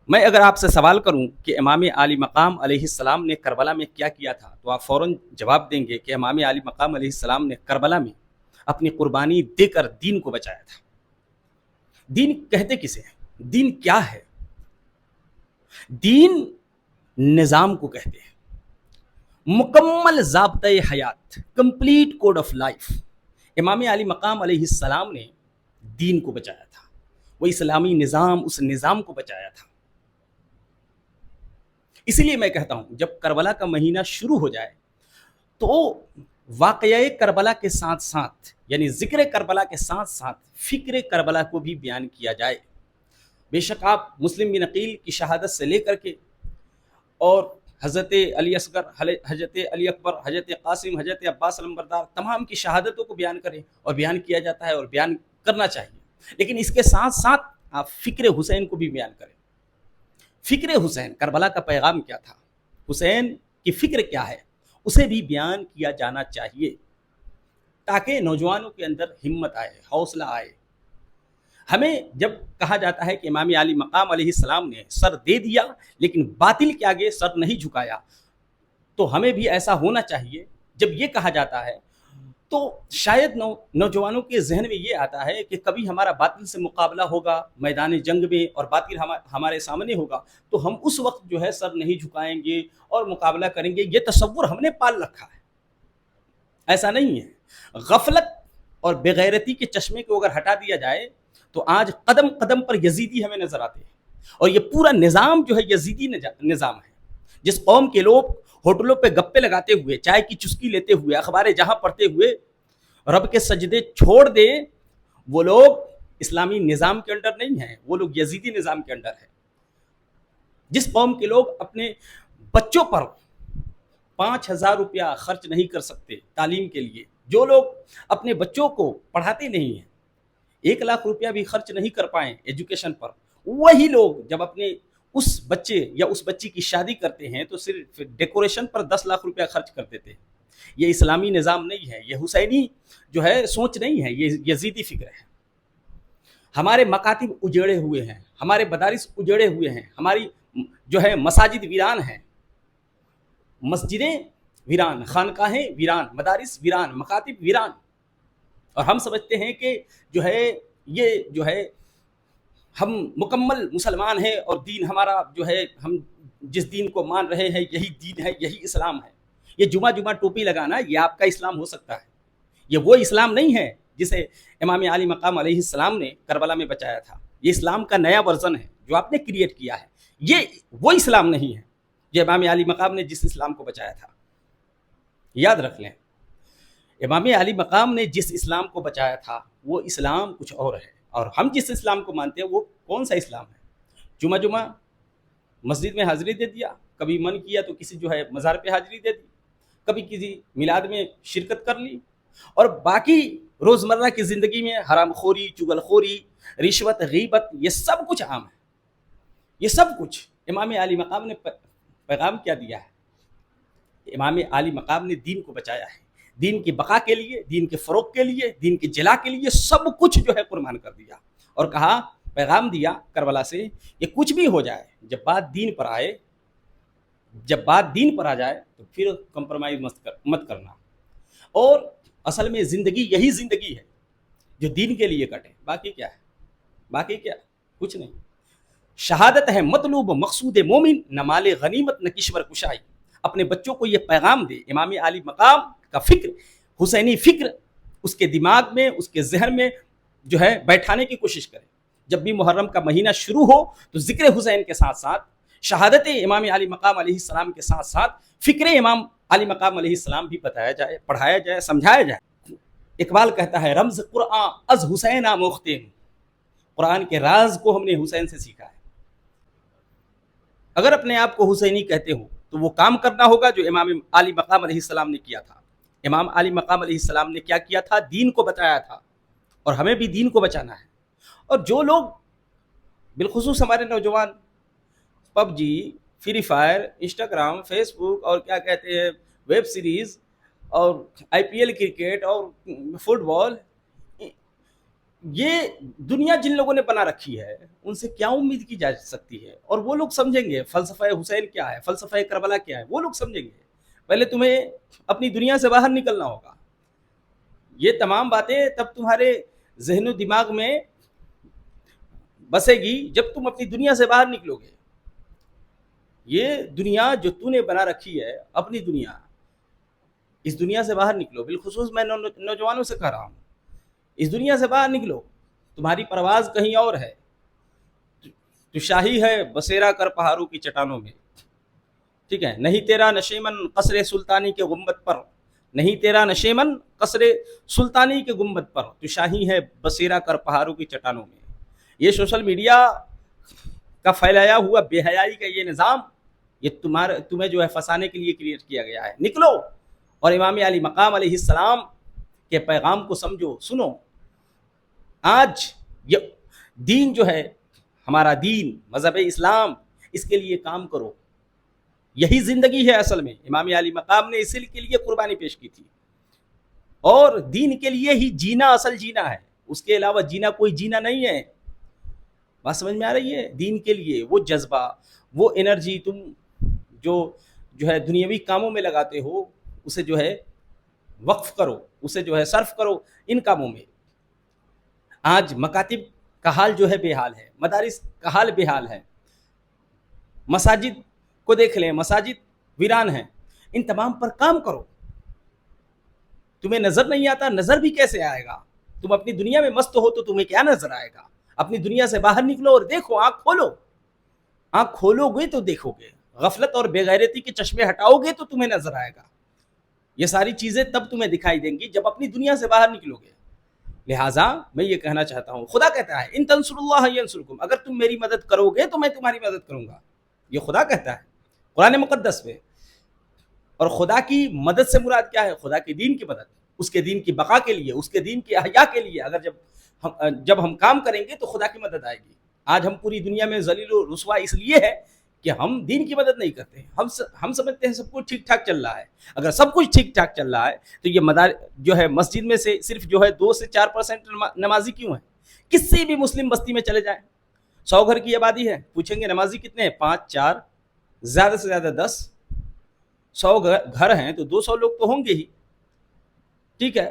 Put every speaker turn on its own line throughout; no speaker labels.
میں اگر آپ سے سوال کروں کہ امام علی مقام علیہ السلام نے کربلا میں کیا کیا تھا تو آپ فوراً جواب دیں گے کہ امام علی مقام علیہ السلام نے کربلا میں اپنی قربانی دے کر دین کو بچایا تھا۔ دین کہتے کسے ہیں؟ دین کیا ہے؟ دین نظام کو کہتے ہیں، مکمل ضابطۂ حیات، کمپلیٹ کوڈ آف لائف۔ امام علی مقام علیہ السلام نے دین کو بچایا تھا، وہ اسلامی نظام، اس نظام کو بچایا تھا۔ اسی لیے میں کہتا ہوں جب کربلا کا مہینہ شروع ہو جائے تو واقعہ کربلا کے ساتھ ساتھ، یعنی ذکر کربلا کے ساتھ ساتھ فکر کربلا کو بھی بیان کیا جائے۔ بے شک آپ مسلم بن عقیل کی شہادت سے لے کر کے اور حضرت علی اصغر، حضرت علی اکبر، حضرت قاسم، حضرت عباس علمبردار، تمام کی شہادتوں کو بیان کریں، اور بیان کیا جاتا ہے اور بیان کرنا چاہیے، لیکن اس کے ساتھ ساتھ آپ فکر حسین کو بھی بیان کریں۔ فکر حسین، کربلا کا پیغام کیا تھا، حسین کی فکر کیا ہے، اسے بھی بیان کیا جانا چاہیے تاکہ نوجوانوں کے اندر ہمت آئے، حوصلہ آئے۔ ہمیں جب کہا جاتا ہے کہ امام علی مقام علیہ السلام نے سر دے دیا لیکن باطل کے آگے سر نہیں جھکایا، تو ہمیں بھی ایسا ہونا چاہیے۔ جب یہ کہا جاتا ہے تو شاید نوجوانوں کے ذہن میں یہ آتا ہے کہ کبھی ہمارا باطل سے مقابلہ ہوگا میدان جنگ میں اور باطل ہمارے سامنے ہوگا تو ہم اس وقت جو ہے سر نہیں جھکائیں گے اور مقابلہ کریں گے۔ یہ تصور ہم نے پال رکھا ہے، ایسا نہیں ہے۔ غفلت اور بغیرتی کے چشمے کو اگر ہٹا دیا جائے تو آج قدم قدم پر یزیدی ہمیں نظر آتے ہیں، اور یہ پورا نظام جو ہے یزیدی نظام ہے۔ جس قوم کے لوگ ہوٹلوں پہ گپے لگاتے ہوئے، چائے کی چسکی لیتے ہوئے، اخبار جہاں پڑھتے ہوئے رب کے سجدے چھوڑ دے، وہ لوگ اسلامی نظام کے انڈر نہیں ہیں، وہ لوگ یزیدی نظام کے انڈر ہیں۔ جس قوم کے لوگ اپنے بچوں پر 5,000 روپیہ خرچ نہیں کر سکتے تعلیم کے لیے، جو لوگ اپنے بچوں کو پڑھاتے نہیں ہیں، 1,00,000 روپیہ بھی خرچ نہیں کر پائیں ایجوکیشن پر، وہی لوگ جب اپنے اس بچے یا اس بچی کی شادی کرتے ہیں تو صرف ڈیکوریشن پر 10,00,000 روپیہ خرچ کر دیتے ہیں۔ یہ اسلامی نظام نہیں ہے، یہ حسینی جو ہے سوچ نہیں ہے، یہ یزیدی فکر ہے۔ ہمارے مکاتب اجڑے ہوئے ہیں، ہمارے مدارس اجڑے ہوئے ہیں، ہماری جو ہے مساجد ویران ہیں، مسجدیں ویران، خانقاہیں ویران، مدارس ویران، مکاتب ویران، اور ہم سمجھتے ہیں کہ جو ہے یہ جو ہے ہم مکمل مسلمان ہیں اور دین ہمارا جو ہے ہم جس دین کو مان رہے ہیں یہی دین ہے، یہی اسلام ہے۔ یہ جمعہ جمعہ ٹوپی لگانا یہ آپ کا اسلام ہو سکتا ہے، یہ وہ اسلام نہیں ہے جسے امام علی مقام علیہ السلام نے کربلا میں بچایا تھا۔ یہ اسلام کا نیا ورژن ہے جو آپ نے کریٹ کیا ہے، یہ وہ اسلام نہیں ہے جو امام علی مقام نے جس اسلام کو بچایا تھا۔ یاد رکھ لیں، امام علی مقام نے جس اسلام کو بچایا تھا وہ اسلام کچھ اور ہے، اور ہم جس اسلام کو مانتے ہیں وہ کون سا اسلام ہے؟ جمعہ جمعہ مسجد میں حاضری دے دیا، کبھی من کیا تو کسی جو ہے مزار پہ حاضری دے دی، کبھی کسی میلاد میں شرکت کر لی، اور باقی روزمرہ کی زندگی میں حرام خوری، چغل خوری، رشوت، غیبت، یہ سب کچھ عام ہے۔ یہ سب کچھ امام علی مقام نے پیغام کیا دیا ہے؟ امام علی مقام نے دین کو بچایا ہے، دین کی بقا کے لیے، دین کے فروغ کے لیے، دین کے جلا کے لیے سب کچھ جو ہے قربان کر دیا، اور کہا، پیغام دیا کربلا سے کہ کچھ بھی ہو جائے، جب بات دین پر آئے، جب بات دین پر آ جائے تو پھر کمپرومائز مت کرنا۔ اور اصل میں زندگی یہی زندگی ہے جو دین کے لیے کٹے، باقی کیا ہے؟ باقی کیا؟ کچھ نہیں۔ شہادت ہے مطلوب مقصود مومن، نہ مال غنیمت نہ کشور کشائی۔ اپنے بچوں کو یہ پیغام دے، امام علی مقام کا فکر، حسینی فکر اس کے دماغ میں، اس کے ذہن میں جو ہے بیٹھانے کی کوشش کرے۔ جب بھی محرم کا مہینہ شروع ہو تو ذکر حسین کے ساتھ ساتھ، شہادت امام علی مقام علیہ السلام کے ساتھ ساتھ فکر امام علی مقام علیہ السلام بھی بتایا جائے، پڑھایا جائے، سمجھایا جائے۔ اقبال کہتا ہے، رمز قرآن از حسین آموختیم، قرآن کے راز کو ہم نے حسین سے سیکھا ہے۔ اگر اپنے آپ کو حسینی کہتے ہو تو وہ کام کرنا ہوگا جو امام علی مقام علیہ السلام نے کیا تھا۔ امام علی مقام علیہ السلام نے کیا کیا تھا؟ دین کو بتایا تھا، اور ہمیں بھی دین کو بچانا ہے۔ اور جو لوگ بالخصوص ہمارے نوجوان پب جی، فری فائر، انسٹاگرام، فیس بک اور کیا کہتے ہیں ویب سیریز اور IPL کرکٹ اور فٹ بال، یہ دنیا جن لوگوں نے بنا رکھی ہے ان سے کیا امید کی جا سکتی ہے؟ اور وہ لوگ سمجھیں گے فلسفہ حسین کیا ہے، فلسفہ کربلا کیا ہے، وہ لوگ سمجھیں گے. پہلے تمہیں اپنی دنیا سے باہر نکلنا ہوگا. یہ تمام باتیں تب تمہارے ذہن و دماغ میں بسے گی جب تم اپنی دنیا سے باہر نکلو گے. یہ دنیا جو تو نے بنا رکھی ہے اپنی دنیا، اس دنیا سے باہر نکلو. بالخصوص میں نوجوانوں سے کہہ رہا ہوں، اس دنیا سے باہر نکلو. تمہاری پرواز کہیں اور ہے. تو شاہی ہے بسیرا کر پہاڑوں کی چٹانوں میں. ٹھیک ہے، نہیں تیرا نشیمن قصر سلطانی کے گنبد پر، نہیں تیرا نشیمن قصر سلطانی کے گنبد پر، تو شاہی ہے بسیرا کر پہاڑوں کی چٹانوں میں. یہ سوشل میڈیا کا پھیلایا ہوا بے حیائی کا یہ نظام، یہ تمہیں جو ہے پھنسانے کے لیے کریٹ کیا گیا ہے. نکلو اور امام علی مقام علیہ السلام کے پیغام کو سمجھو، سنو. آج یہ دین جو ہے ہمارا دین مذہب اسلام، اس کے لیے کام کرو. یہی زندگی ہے اصل میں. امام علی مقام نے اسی کے لیے قربانی پیش کی تھی. اور دین کے لیے ہی جینا اصل جینا ہے، اس کے علاوہ جینا کوئی جینا نہیں ہے. بات سمجھ میں آ رہی ہے؟ دین کے لیے وہ جذبہ، وہ انرجی تم جو ہے دنیاوی کاموں میں لگاتے ہو، اسے جو ہے وقف کرو، اسے جو ہے صرف کرو ان کاموں میں. آج مکاتب کا حال جو ہے بے حال ہے، مدارس کا حال بے حال ہے. مساجد کو دیکھ لیں، مساجد ویران ہیں. ان تمام پر کام کرو. تمہیں نظر نہیں آتا، نظر بھی کیسے آئے گا؟ تم اپنی دنیا میں مست ہو تو تمہیں کیا نظر آئے گا؟ اپنی دنیا سے باہر نکلو اور دیکھو، آنکھ کھولو. آنکھ کھولو گے تو دیکھو گے. غفلت اور بے غیرتی کے چشمے ہٹاؤ گے تو تمہیں نظر آئے گا. یہ ساری چیزیں تب تمہیں دکھائی دیں گی جب اپنی دنیا سے باہر نکلو گے. لہٰذا میں یہ کہنا چاہتا ہوں، خدا کہتا ہے ان تنصروا اللہ ینصرکم، اگر تم میری مدد کرو گے تو میں تمہاری مدد کروں گا. یہ خدا کہتا ہے قرآن مقدس میں. اور خدا کی مدد سے مراد کیا ہے؟ خدا کے دین کی مدد، اس کے دین کی بقا کے لیے، اس کے دین کی احیا کے لیے. اگر جب ہم کام کریں گے تو خدا کی مدد آئے گی. آج ہم پوری دنیا میں ذلیل و رسوا اس لیے ہے کہ ہم دین کی مدد نہیں کرتے. ہم سمجھتے ہیں سب کچھ ٹھیک ٹھاک چل رہا ہے. اگر سب کچھ ٹھیک ٹھاک چل رہا ہے تو یہ جو ہے مسجد میں سے صرف جو ہے 2 سے 4% نمازی کیوں ہیں؟ کسی بھی مسلم بستی میں چلے جائیں، 100 گھر کی آبادی ہے، پوچھیں گے نمازی کتنے ہیں؟ 5 4، زیادہ سے زیادہ 10. 100 گھر ہیں تو 200 لوگ تو ہوں گے ہی. ٹھیک ہے،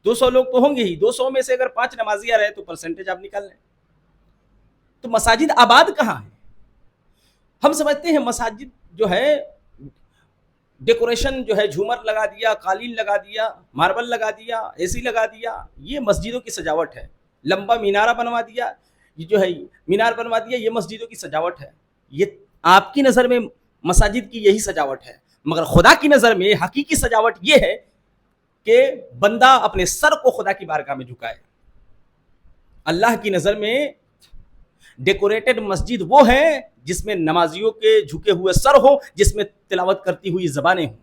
200 لوگ تو ہوں گے ہی. 200 میں سے اگر 5 نمازی آ رہے تو پرسنٹیج آپ نکال لیں. تو مساجد آباد کہاں ہیں؟ ہم سمجھتے ہیں مساجد جو ہے ڈیکوریشن جو ہے جھومر لگا دیا، قالین لگا دیا، ماربل لگا دیا، اے سی لگا دیا، یہ مسجدوں کی سجاوٹ ہے. لمبا مینارہ بنوا دیا، یہ جو ہے مینار بنوا دیا، یہ مسجدوں کی سجاوٹ ہے. یہ آپ کی نظر میں مساجد کی یہی سجاوٹ ہے، مگر خدا کی نظر میں حقیقی سجاوٹ یہ ہے کہ بندہ اپنے سر کو خدا کی بارگاہ میں جھکائے. اللہ کی نظر میں ڈیکوریٹڈ مسجد وہ ہے جس میں نمازیوں کے جھکے ہوئے سر ہو، جس میں تلاوت کرتی ہوئی زبانیں ہوں.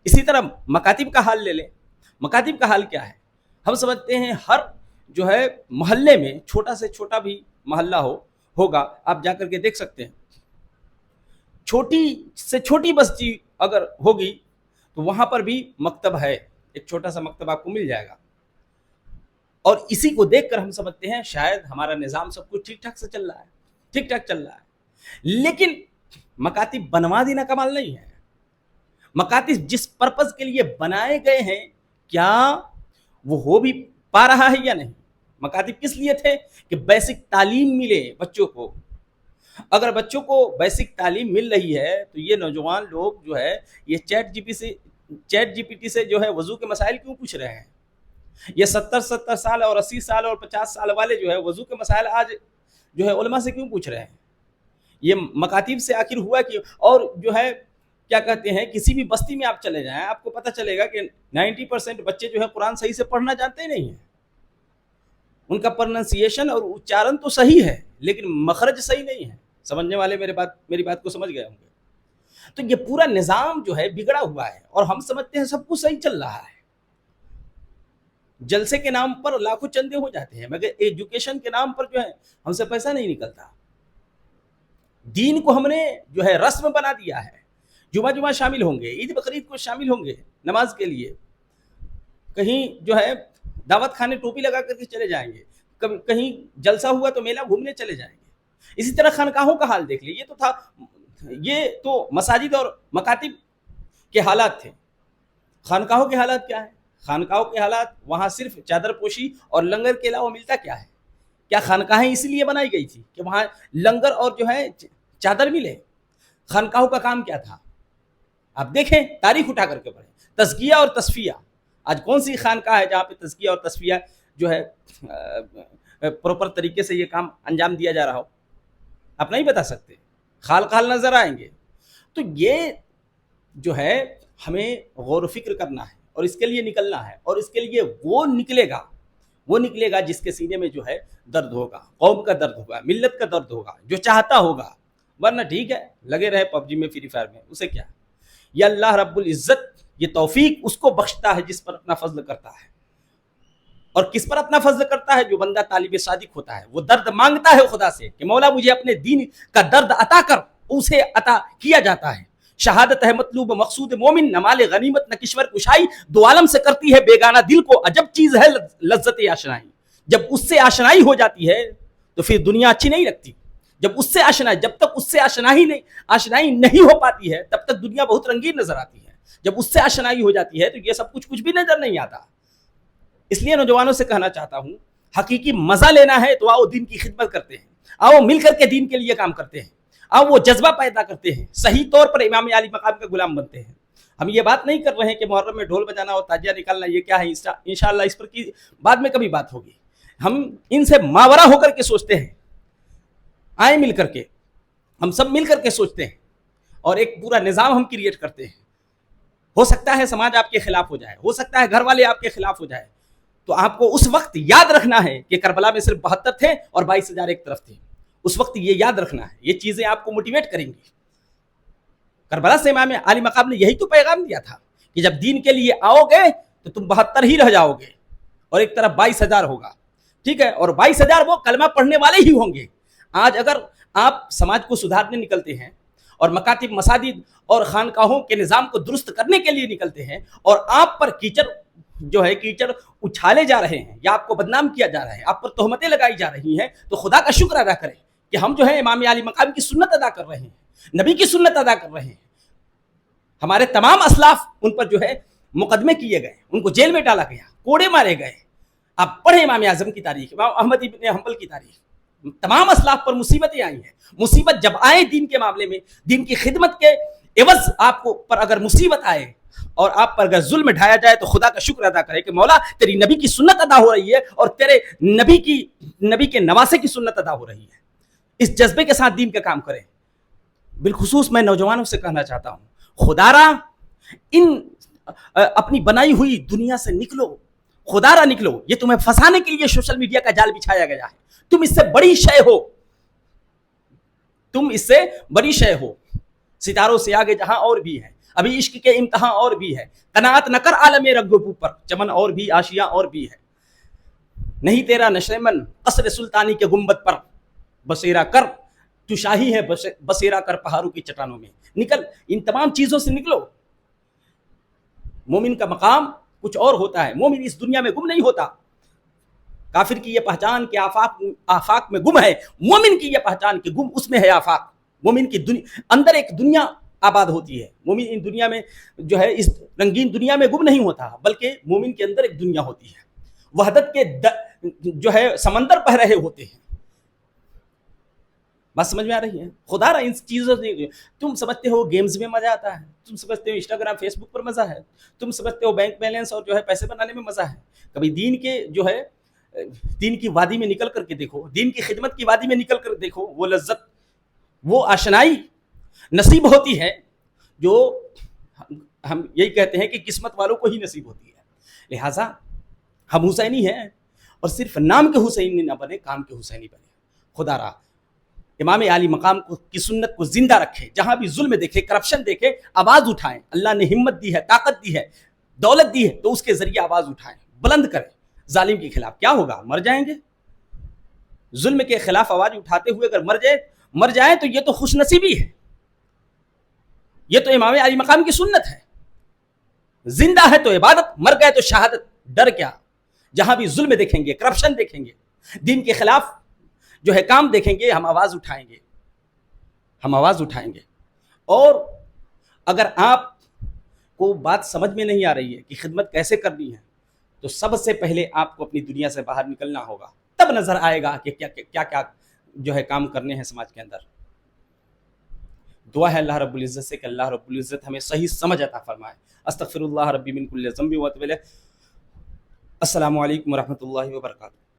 اسی طرح مکاتب کا حال لے لیں. مکاتب کا حال کیا ہے؟ ہم سمجھتے ہیں ہر جو ہے محلے میں چھوٹا سے چھوٹا بھی محلہ ہوگا، آپ جا کر کے دیکھ سکتے ہیں. چھوٹی سے چھوٹی بستی اگر ہوگی تو وہاں پر بھی مکتب ہے، ایک چھوٹا سا مکتب آپ کو مل جائے گا. اور اسی کو دیکھ کر ہم سمجھتے ہیں شاید ہمارا نظام سب کچھ ٹھیک ٹھاک سے چل رہا ہے، ٹھیک ٹھاک چل رہا ہے. لیکن مکاتب بنوا دینا کمال نہیں ہے. مکاتب جس پرپز کے لیے بنائے گئے ہیں کیا وہ ہو بھی پا رہا ہے یا نہیں؟ مکاتب کس لیے تھے؟ کہ بیسک تعلیم ملے بچوں کو. اگر بچوں کو بیسک تعلیم مل رہی ہے تو یہ نوجوان لوگ جو ہے یہ چیٹ جی پی ٹی سے جو ہے وضو کے مسائل کیوں پوچھ رہے ہیں؟ یہ 70 سال اور 80 سال اور 50 سال والے جو ہے وضو کے مسائل آج جو ہے علماء سے کیوں پوچھ رہے ہیں؟ یہ مکاتب سے آخر ہوا کہ اور جو ہے کیا کہتے ہیں، کسی بھی بستی میں آپ چلے جائیں آپ کو پتہ چلے گا کہ 90% بچے جو ہے قرآن صحیح سے پڑھنا جانتے ہی نہیں ہیں. ان کا پروننسیشن اور اچارن تو صحیح ہے لیکن مخرج صحیح نہیں ہے. سمجھنے والے میری بات کو سمجھ گئے ہوں گے. تو یہ پورا نظام جو ہے بگڑا ہوا ہے اور ہم سمجھتے ہیں سب کچھ صحیح چل رہا ہے. جلسے کے نام پر لاکھوں چندے ہو جاتے ہیں مگر ایجوکیشن کے نام پر جو ہے ہم سے پیسہ نہیں نکلتا. دین کو ہم نے جو ہے رسم بنا دیا ہے. جمعہ شامل ہوں گے، عید بقرعید کو شامل ہوں گے نماز کے لیے. کہیں جو ہے دعوت کھانے ٹوپی لگا کر کے چلے جائیں گے, کہیں جلسہ ہوا تو میلہ گھومنے چلے جائیں گے. اسی طرح خانقاہوں کا حال دیکھ لیے, یہ تو مساجد اور مکاتب کے حالات تھے. خانقاہوں کے حالات کیا ہے؟ خانقاہوں کے حالات, وہاں صرف چادر پوشی اور لنگر کے علاوہ ملتا کیا ہے؟ کیا خانقاہیں اس لیے بنائی گئی تھی کہ وہاں لنگر اور جو ہے چادر ملے؟ خانقاہوں کا کام کیا تھا؟ آپ دیکھیں, تاریخ اٹھا کر کے پڑھیں. تزکیہ اور تصفیہ. آج کون سی خانقاہ ہے جہاں پہ تزکیہ اور تصفیہ جو ہے پراپر طریقے سے یہ کام انجام دیا جا رہا ہو؟ آپ نہیں بتا سکتے. خال خال نظر آئیں گے. تو یہ جو ہے ہمیں غور و فکر کرنا ہے اور اس کے لیے نکلنا ہے, اور اس کے لیے وہ نکلے گا جس کے سینے میں جو ہے درد ہوگا, قوم کا درد ہوگا, ملت کا درد ہوگا, جو چاہتا ہوگا. ورنہ ٹھیک ہے لگے رہے پب جی میں, فری فائر میں, اسے کیا؟ یہ اللہ رب العزت یہ توفیق اس کو بخشتا ہے جس پر اپنا فضل کرتا ہے. اور کس پر اپنا فضل کرتا ہے؟ جو بندہ طالب صادق ہوتا ہے, وہ درد مانگتا ہے خدا سے کہ مولا مجھے اپنے دین کا درد عطا کر, اسے عطا کیا جاتا ہے. شہادت ہے مطلوب مقصود مومن, نہ مال غنیمت نہ کشور کشائی, دو عالم سے کرتی ہے بیگانہ دل کو عجب چیز ہے لذت آشنائی. جب اس سے آشنائی ہو جاتی ہے تو پھر دنیا اچھی نہیں لگتی. جب اس سے جب تک اس سے آشنائی نہیں ہو پاتی ہے تب تک دنیا بہت رنگین نظر آتی ہے. جب اس سے آشنائی ہو جاتی ہے تو یہ سب کچھ بھی نظر نہیں آتا. اس لیے نوجوانوں سے کہنا چاہتا ہوں, حقیقی مزہ لینا ہے تو آؤ دین کی خدمت کرتے ہیں, آؤ مل کر کے دین کے لیے کام کرتے ہیں, آؤ وہ جذبہ پیدا کرتے ہیں, صحیح طور پر امام علی مقام کا غلام بنتے ہیں. ہم یہ بات نہیں کر رہے ہیں کہ محرم میں ڈھول بجانا اور تاجیہ نکالنا یہ کیا ہے. انشاءاللہ اس پر کی بعد میں کبھی بات ہوگی. ہم ان سے ماورا ہو کر کے سوچتے ہیں, آئیں مل کر کے, ہم سب مل کر کے سوچتے ہیں اور ایک پورا نظام ہم کریٹ کرتے ہیں. ہو سکتا ہے سماج آپ کے خلاف ہو جائے, ہو سکتا ہے گھر والے آپ کے خلاف ہو جائے, تو آپ کو اس وقت یاد رکھنا ہے کہ کربلا میں صرف 72 تھے اور 22,000 ایک طرف تھے. اس وقت یہ یاد رکھنا ہے, یہ چیزیں آپ کو موٹیویٹ کریں گی. کربلا سے امام علی مقام نے یہی تو پیغام دیا تھا کہ جب دین کے لیے آؤ گے تو تم 72 ہی رہ جاؤ گے اور ایک طرف 22,000 ہوگا. ٹھیک ہے, اور 22,000 وہ کلمہ پڑھنے والے ہی ہوں گے. آج اگر آپ سماج کو سدھارنے نکلتے ہیں اور مکاتب مساجد اور خانقاہوں کے نظام کو درست کرنے کے لیے نکلتے ہیں اور آپ پر کیچڑ اچھالے جا رہے ہیں یا آپ کو بدنام کیا جا رہا ہے, آپ پر تہمتیں لگائی جا رہی ہیں, تو خدا کا شکر ادا کریں کہ ہم جو ہے امام علی مقام کی سنت ادا کر رہے ہیں, نبی کی سنت ادا کر رہے ہیں. ہمارے تمام اسلاف ان پر جو ہے مقدمے کیے گئے, ان کو جیل میں ڈالا گیا, کوڑے مارے گئے. آپ پڑھیں امام اعظم کی تاریخ, امام احمد ابن حنبل کی تاریخ, تمام اسلاف پر مصیبتیں آئی ہیں. مصیبت جب آئے دین کے معاملے میں, دین کی خدمت کے عوض آپ کو پر اگر مصیبت آئے اور آپ پر اگر ظلم ڈھایا جائے تو خدا کا شکر ادا کرے کہ مولا تیری نبی کی سنت ادا ہو رہی ہے اور تیرے نبی کے نواسے کی سنت ادا ہو رہی ہے. اس جذبے کے ساتھ دین کا کام کریں. بالخصوص میں نوجوانوں سے کہنا چاہتا ہوں, خدا را ان اپنی بنائی ہوئی دنیا سے نکلو, خدا را نکلو. یہ تمہیں پھنسانے کے لیے سوشل میڈیا کا جال بچھایا گیا ہے. تم اس سے بڑی شے ہو, تم اس سے بڑی شے ہو. ستاروں سے آگے جہاں اور بھی ہے, ابھی عشق کے امتحان اور بھی ہے. قناعت نہ کر عالم رنگ و بو پر, چمن اور بھی آشیاں اور بھی ہے. نہیں تیرا نشر من قصر سلطانی کے گنبد پر, بسیرا کر تو شاہی ہے, بسیرا کر پہاڑوں کی چٹانوں میں. نکل, ان تمام چیزوں سے نکلو. مومن کا مقام کچھ اور ہوتا ہے. مومن اس دنیا میں گم نہیں ہوتا. کافر کی یہ پہچان کہ آفاق میں گم ہے, مومن کی یہ پہچان کہ گم اس میں ہے آفاق. مومن کی اندر ایک دنیا آباد ہوتی ہے. مومن ان دنیا میں جو ہے اس رنگین دنیا میں گم نہیں ہوتا, بلکہ مومن کے اندر ایک دنیا ہوتی ہے. وحدت کے جو ہے سمندر بہ رہے ہوتے ہیں. بات سمجھ میں آ رہی ہے؟ خدا را ان چیزوں سے تم سمجھتے ہو گیمز میں مزہ آتا ہے, تم سمجھتے ہو انسٹاگرام فیس بک پر مزہ ہے, تم سمجھتے ہو بینک بیلنس اور جو ہے پیسے بنانے میں مزہ ہے. کبھی دین کے جو ہے دین کی وادی میں نکل کر کے دیکھو, دین کی خدمت کی وادی میں نکل کر دیکھو. وہ لذت, وہ آشنائی نصیب ہوتی ہے جو ہم یہی کہتے ہیں کہ قسمت والوں کو ہی نصیب ہوتی ہے. لہٰذا ہم حسینی ہیں اور صرف نام کے حسینی نہ بنے, کام کے حسینی بنے. خدا را امام علی مقام کی سنت کو زندہ رکھے. جہاں بھی ظلم دیکھے, کرپشن دیکھے, آواز اٹھائیں. اللہ نے ہمت دی ہے, طاقت دی ہے, دولت دی ہے, تو اس کے ذریعے آواز اٹھائیں, بلند کریں ظالم کے خلاف. کیا ہوگا؟ مر جائیں گے. ظلم کے خلاف آواز اٹھاتے ہوئے اگر مر جائیں تو یہ تو خوش نصیبی ہے. یہ تو امام علی مقام کی سنت ہے. زندہ ہے تو عبادت, مر گئے تو شہادت. ڈر کیا؟ جہاں بھی ظلم دیکھیں گے، کرپشن دیکھیں گے، دین کے خلاف جو ہے کام دیکھیں گے، ہم آواز اٹھائیں گے، ہم آواز اٹھائیں گے۔ اور اگر آپ کو بات سمجھ میں نہیں آ رہی ہے کہ خدمت کیسے کرنی ہے، تو سب سے پہلے آپ کو اپنی دنیا سے باہر نکلنا ہوگا، تب نظر آئے گا کہ کیا کیا کیا جو ہے کام کرنے ہیں سماج کے اندر۔ دعا ہے اللہ رب العزت سے کہ اللہ رب العزت ہمیں صحیح سمجھ عطا فرمائے۔ استغفر اللہ ربی من کل ذنب و اتوب الیہ۔ السلام علیکم ورحمۃ اللہ وبرکاتہ۔